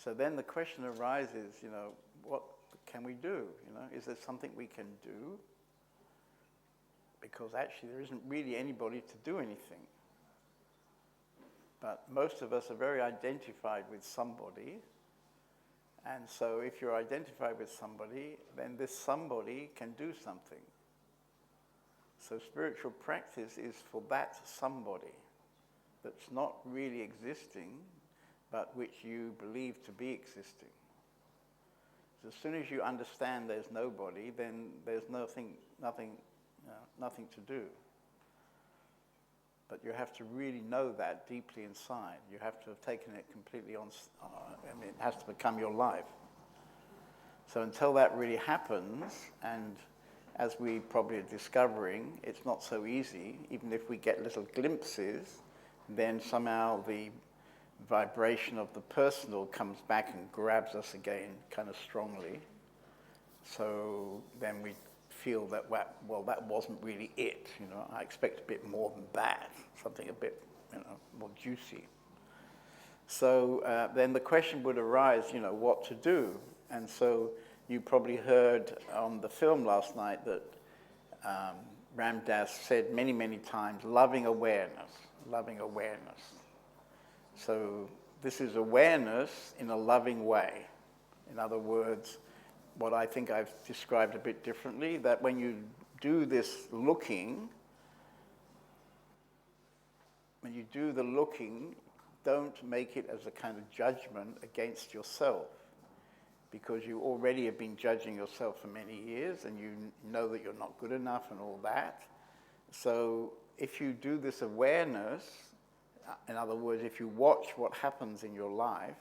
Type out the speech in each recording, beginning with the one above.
So then the question arises, what can we do? Is there something we can do? Because actually there isn't really anybody to do anything. But most of us are very identified with somebody. And so if you're identified with somebody, then this somebody can do something. So spiritual practice is for that somebody that's not really existing, but which you believe to be existing. So as soon as you understand there's nobody, then there's nothing to do. But you have to really know that deeply inside. You have to have taken it completely on, it has to become your life. So until that really happens, and as we probably are discovering, it's not so easy. Even if we get little glimpses, then somehow the vibration of the personal comes back and grabs us again kind of strongly. So then we feel that, well, that wasn't really it. I expect a bit more than that, something a bit more juicy. So then the question would arise, what to do. And so you probably heard on the film last night that Ram Dass said many, many times, loving awareness. So this is awareness in a loving way. In other words, what I think I've described a bit differently, that when you do this looking, when you do the looking, don't make it as a kind of judgment against yourself, because you already have been judging yourself for many years and you know that you're not good enough and all that. So if you do this awareness, in other words, if you watch what happens in your life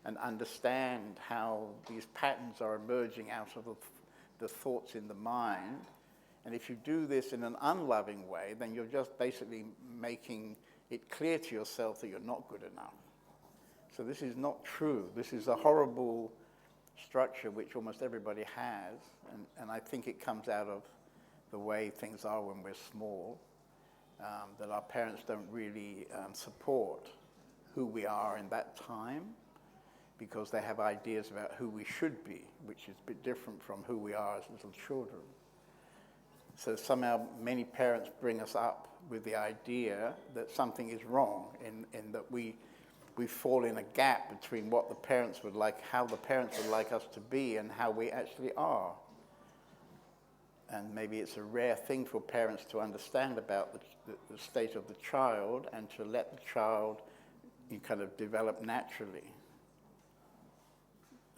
and understand how these patterns are emerging out of the thoughts in the mind, and if you do this in an unloving way, then you're just basically making it clear to yourself that you're not good enough. So this is not true. This is a horrible structure which almost everybody has, and I think it comes out of the way things are when we're small, that our parents don't really support who we are in that time, because they have ideas about who we should be, which is a bit different from who we are as little children. So somehow many parents bring us up with the idea that something is wrong, in that we fall in a gap between what the parents would like, how the parents would like us to be, and how we actually are. And maybe it's a rare thing for parents to understand about the state of the child and to let the child kind of develop naturally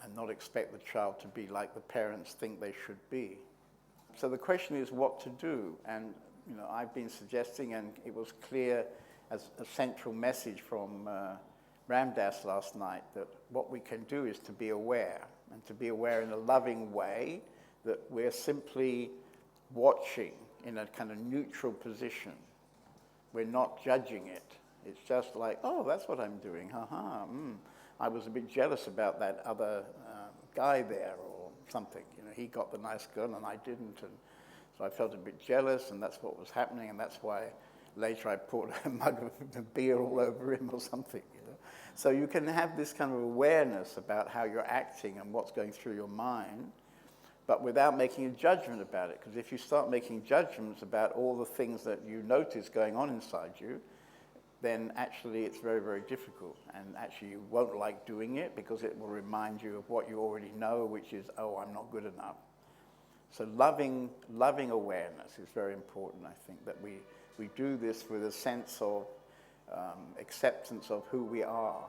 and not expect the child to be like the parents think they should be. So the question is what to do. And I've been suggesting, and it was clear as a central message from Ram Dass last night, that what we can do is to be aware, and to be aware in a loving way, that we're simply watching in a kind of neutral position. We're not judging it. It's just like, oh, that's what I'm doing, I was a bit jealous about that other guy there or something. He got the nice girl and I didn't, and so I felt a bit jealous, and that's what was happening, and that's why later I poured a mug of beer all over him or something. So you can have this kind of awareness about how you're acting and what's going through your mind, but without making a judgment about it. Because if you start making judgments about all the things that you notice going on inside you, then actually it's very, very difficult. And actually you won't like doing it, because it will remind you of what you already know, which is, oh, I'm not good enough. So loving awareness is very important, I think, that we do this with a sense of acceptance of who we are.